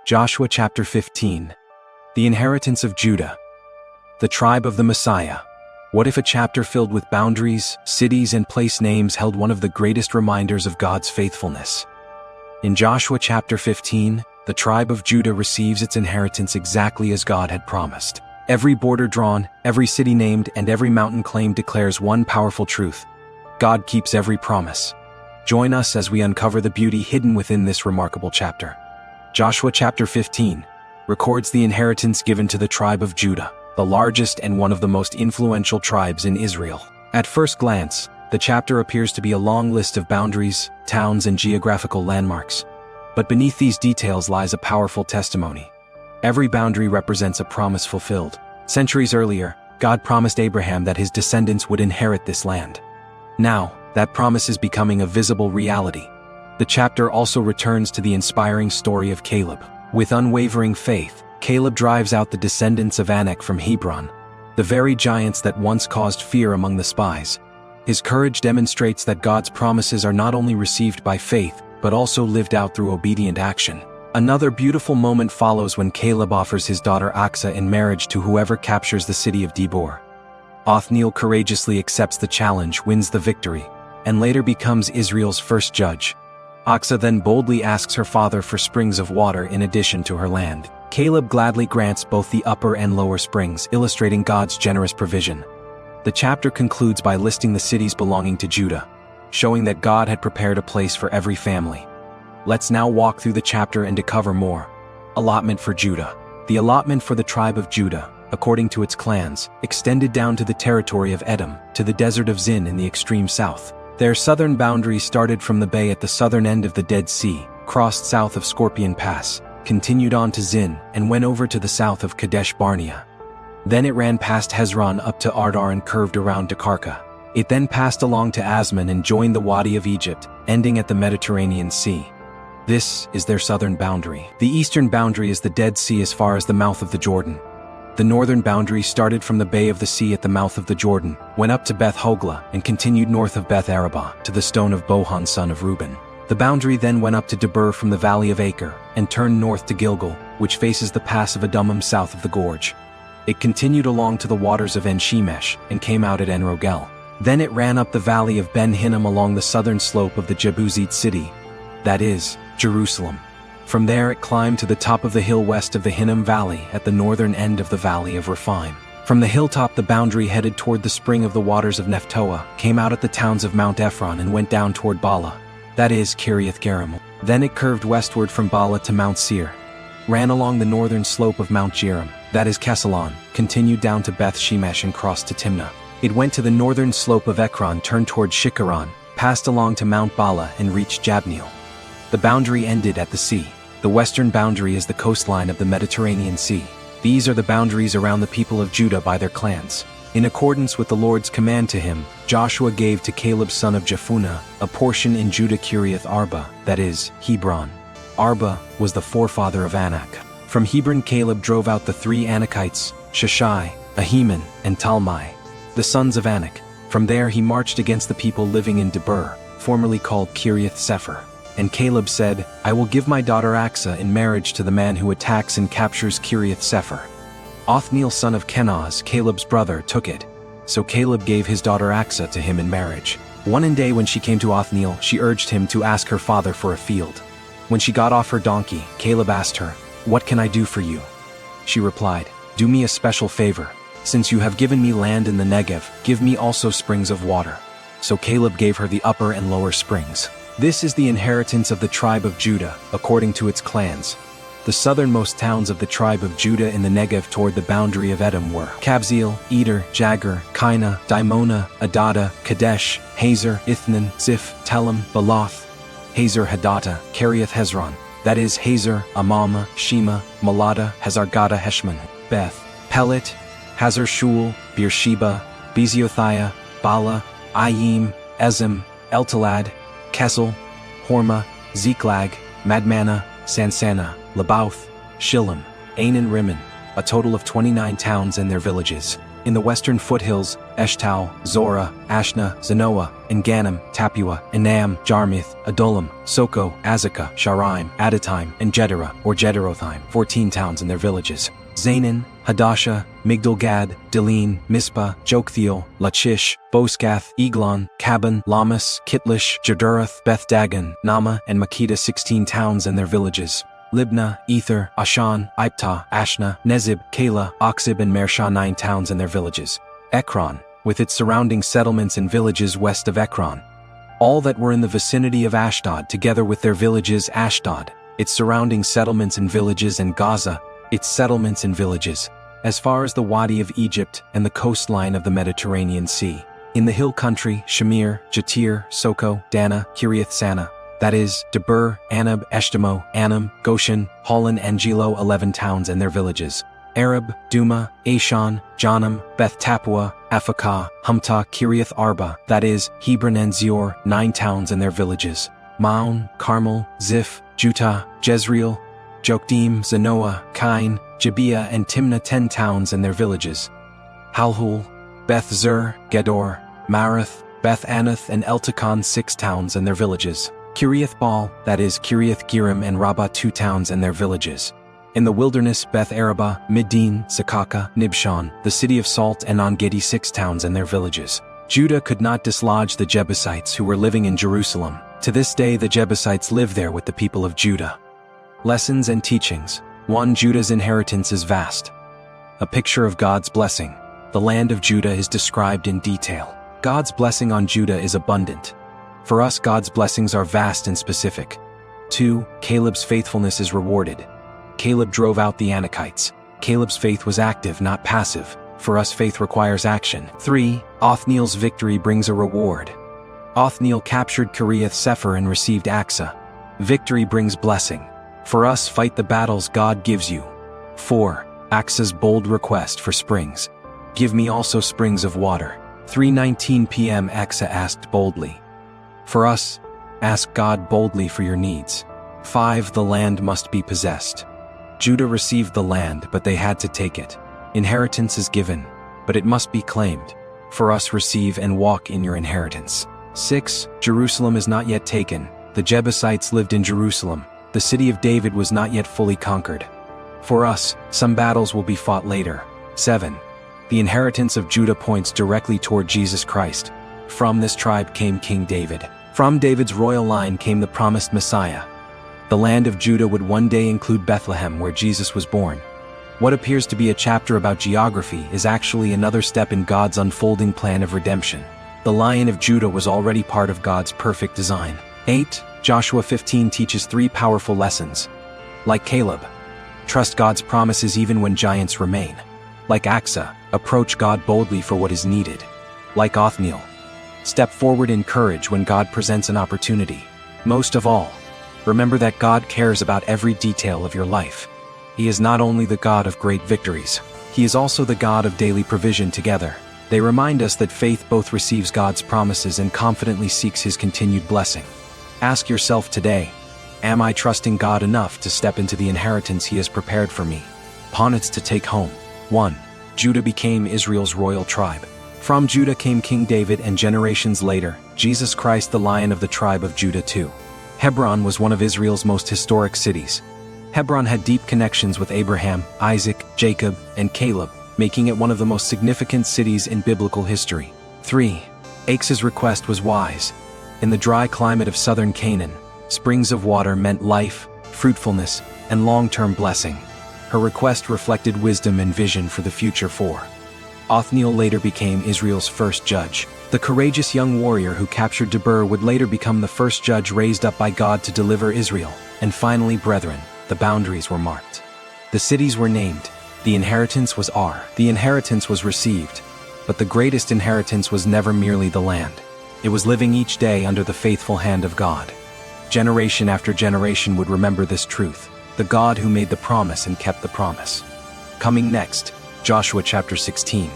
Joshua chapter 15. The inheritance of Judah. The tribe of the Messiah. What if a chapter filled with boundaries, cities, and place names held one of the greatest reminders of God's faithfulness? In Joshua chapter 15, the tribe of Judah receives its inheritance exactly as God had promised. Every border drawn, every city named, and every mountain claimed declares one powerful truth: God keeps every promise. Join us as we uncover the beauty hidden within this remarkable chapter. Joshua chapter 15 records the inheritance given to the tribe of Judah, the largest and one of the most influential tribes in Israel. At first glance, the chapter appears to be a long list of boundaries, towns, and geographical landmarks. But beneath these details lies a powerful testimony. Every boundary represents a promise fulfilled. Centuries earlier, God promised Abraham that his descendants would inherit this land. Now, that promise is becoming a visible reality. The chapter also returns to the inspiring story of Caleb. With unwavering faith, Caleb drives out the descendants of Anak from Hebron, the very giants that once caused fear among the spies. His courage demonstrates that God's promises are not only received by faith, but also lived out through obedient action. Another beautiful moment follows when Caleb offers his daughter Achsah in marriage to whoever captures the city of Debir. Othniel courageously accepts the challenge, wins the victory, and later becomes Israel's first judge. Achsah then boldly asks her father for springs of water in addition to her land. Caleb gladly grants both the upper and lower springs, illustrating God's generous provision. The chapter concludes by listing the cities belonging to Judah, showing that God had prepared a place for every family. Let's now walk through the chapter and discover more. Allotment for Judah. The allotment for the tribe of Judah, according to its clans, extended down to the territory of Edom, to the desert of Zin in the extreme south. Their southern boundary started from the bay at the southern end of the Dead Sea, crossed south of Scorpion Pass, continued on to Zin, and went over to the south of Kadesh Barnea. Then it ran past Hezron up to Ardar and curved around Dakarka. It then passed along to Asman and joined the Wadi of Egypt, ending at the Mediterranean Sea. This is their southern boundary. The eastern boundary is the Dead Sea as far as the mouth of the Jordan. The northern boundary started from the Bay of the Sea at the mouth of the Jordan, went up to Beth Hogla, and continued north of Beth Arabah, to the stone of Bohan son of Reuben. The boundary then went up to Debir from the valley of Acre, and turned north to Gilgal, which faces the pass of Adumim south of the gorge. It continued along to the waters of En-Shemesh, and came out at En-Rogel. Then it ran up the valley of Ben Hinnom along the southern slope of the Jebusite city, that is, Jerusalem. From there it climbed to the top of the hill west of the Hinnom Valley at the northern end of the valley of Rephaim. From the hilltop the boundary headed toward the spring of the waters of Nephtoah, came out at the towns of Mount Ephron and went down toward Bala, that is, Kiriath Jearim. Then it curved westward from Bala to Mount Seir, ran along the northern slope of Mount Jearim, that is Kesalon, continued down to Beth Shemesh and crossed to Timnah. It went to the northern slope of Ekron, turned toward Shikharon, passed along to Mount Bala and reached Jabneel. The boundary ended at the sea. The western boundary is the coastline of the Mediterranean Sea. These are the boundaries around the people of Judah by their clans. In accordance with the Lord's command to him, Joshua gave to Caleb son of Jephunneh a portion in Judah Kiriath Arba, that is, Hebron. Arba was the forefather of Anak. From Hebron Caleb drove out the three Anakites, Sheshai, Ahiman, and Talmai, the sons of Anak. From there he marched against the people living in Debir, formerly called Kiriath Sepher. And Caleb said, I will give my daughter Achsah in marriage to the man who attacks and captures Kiriath Sepher. Othniel son of Kenaz, Caleb's brother, took it. So Caleb gave his daughter Achsah to him in marriage. One day when she came to Othniel, she urged him to ask her father for a field. When she got off her donkey, Caleb asked her, What can I do for you? She replied, Do me a special favor. Since you have given me land in the Negev, give me also springs of water. So Caleb gave her the upper and lower springs. This is the inheritance of the tribe of Judah, according to its clans. The southernmost towns of the tribe of Judah in the Negev toward the boundary of Edom were Kabzeel, Eder, Jagur, Kaina, Dimona, Adada, Kadesh, Hazer, Ithnan, Ziph, Telem, Baloth, Hazer Hadattah, Kiriath Hezron, that is Hazer, Amama, Shema, Malada, Hazargada Heshman, Beth, Pelet, Hazar Shul, Beersheba, Beziothia, Bala, Ayim, Ezem, Eltalad, Kessel, Horma, Ziklag, Madmana, Sansana, Labauth, Shillim, Ain and Rimmon, a total of 29 towns and their villages. In the western foothills, Eshtal, Zorah, Ashna, Zanoah, Enganim, Tapua, Enam, Jarmuth, Adullam, Soko, Azekah, Sharaim, Adatime, and Gederah, or Gederothim, 14 towns and their villages. Zanin, Hadasha, Migdal-Gad, Deline, Mizpah, Joktheel, Lachish, Boskath, Eglon, Kaban, Lamas, Kitlish, Jedurath, Beth-Dagon, Nama, and Makkedah, 16 towns and their villages. Libnah, Ether, Ashan, Iptah, Ashna, Nezib, Kala, Oxib, and Mersha, 9 towns and their villages. Ekron, with its surrounding settlements and villages west of Ekron. All that were in the vicinity of Ashdod, together with their villages, Ashdod, its surrounding settlements and villages, and Gaza, its settlements and villages, as far as the Wadi of Egypt and the coastline of the Mediterranean Sea. In the hill country, Shamir, Jatir, Soko, Dana, Kiriath Sana, that is, Debir, Anab, Eshtemo, Anam, Goshen, Holon, and Gilo, 11 towns and their villages. Arab, Duma, Ashan, Janam, Beth Tapua, Aphakah, Humtah, Kiriath Arba, that is, Hebron and Zior, 9 towns and their villages. Maon, Carmel, Ziph, Jutah, Jezreel, Jokdeam, Zanoah, Kain, Gibeah, and Timnah, 10 towns and their villages. Halhul, Beth Zur, Gedor, Marath, Beth Anath, and Eltekon, 6 towns and their villages. Kiriath Baal, that is, Kiriath Jearim, and Rabbah, 2 towns and their villages. In the wilderness, Beth Arabah, Middin, Sakaka, Nibshan, the city of Salt, and En-Gedi, 6 towns and their villages. Judah could not dislodge the Jebusites who were living in Jerusalem. To this day the Jebusites live there with the people of Judah. Lessons and teachings. 1. Judah's inheritance is vast. A picture of God's blessing. The land of Judah is described in detail. God's blessing on Judah is abundant. For us, God's blessings are vast and specific. 2. Caleb's faithfulness is rewarded. Caleb drove out the Anakites. Caleb's faith was active, not passive. For us, faith requires action. 3. Othniel's victory brings a reward. Othniel captured Kiriath Sepher and received Achsah. Victory brings blessing. For us, fight the battles God gives you. 4. Achsah's bold request for springs. Give me also springs of water. 3:19 p.m. Achsah asked boldly. For us, ask God boldly for your needs. 5. The land must be possessed. Judah received the land, but they had to take it. Inheritance is given, but it must be claimed. For us, receive and walk in your inheritance. 6. Jerusalem is not yet taken. The Jebusites lived in Jerusalem. The city of David was not yet fully conquered. For us, some battles will be fought later. 7. The inheritance of Judah points directly toward Jesus Christ. From this tribe came King David. From David's royal line came the promised Messiah. The land of Judah would one day include Bethlehem, where Jesus was born. What appears to be a chapter about geography is actually another step in God's unfolding plan of redemption. The Lion of Judah was already part of God's perfect design. 8. Joshua 15 teaches 3 powerful lessons. Like Caleb, trust God's promises even when giants remain. Like Achsah, approach God boldly for what is needed. Like Othniel, step forward in courage when God presents an opportunity. Most of all, remember that God cares about every detail of your life. He is not only the God of great victories, He is also the God of daily provision together. They remind us that faith both receives God's promises and confidently seeks His continued blessing. Ask yourself today, am I trusting God enough to step into the inheritance He has prepared for me? Ponets to take home. 1. Judah became Israel's royal tribe. From Judah came King David, and generations later, Jesus Christ, the Lion of the tribe of Judah too. Hebron was one of Israel's most historic cities. Hebron had deep connections with Abraham, Isaac, Jacob, and Caleb, making it one of the most significant cities in biblical history. 3. Achsah's request was wise. In the dry climate of southern Canaan, springs of water meant life, fruitfulness, and long-term blessing. Her request reflected wisdom and vision for the future. 4. Othniel later became Israel's first judge. The courageous young warrior who captured Debir would later become the first judge raised up by God to deliver Israel. And finally, brethren, the boundaries were marked. The cities were named. The inheritance was The inheritance was received. But the greatest inheritance was never merely the land. It was living each day under the faithful hand of God. Generation after generation would remember this truth, the God who made the promise and kept the promise. Coming next, Joshua chapter 16.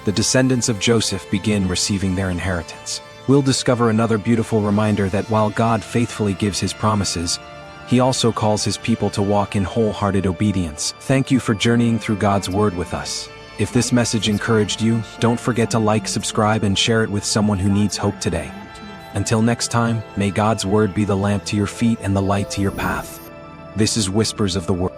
The descendants of Joseph begin receiving their inheritance. We'll discover another beautiful reminder that while God faithfully gives His promises, He also calls His people to walk in wholehearted obedience. Thank you for journeying through God's Word with us. If this message encouraged you, don't forget to like, subscribe, and share it with someone who needs hope today. Until next time, may God's word be the lamp to your feet and the light to your path. This is Whispers of the Word.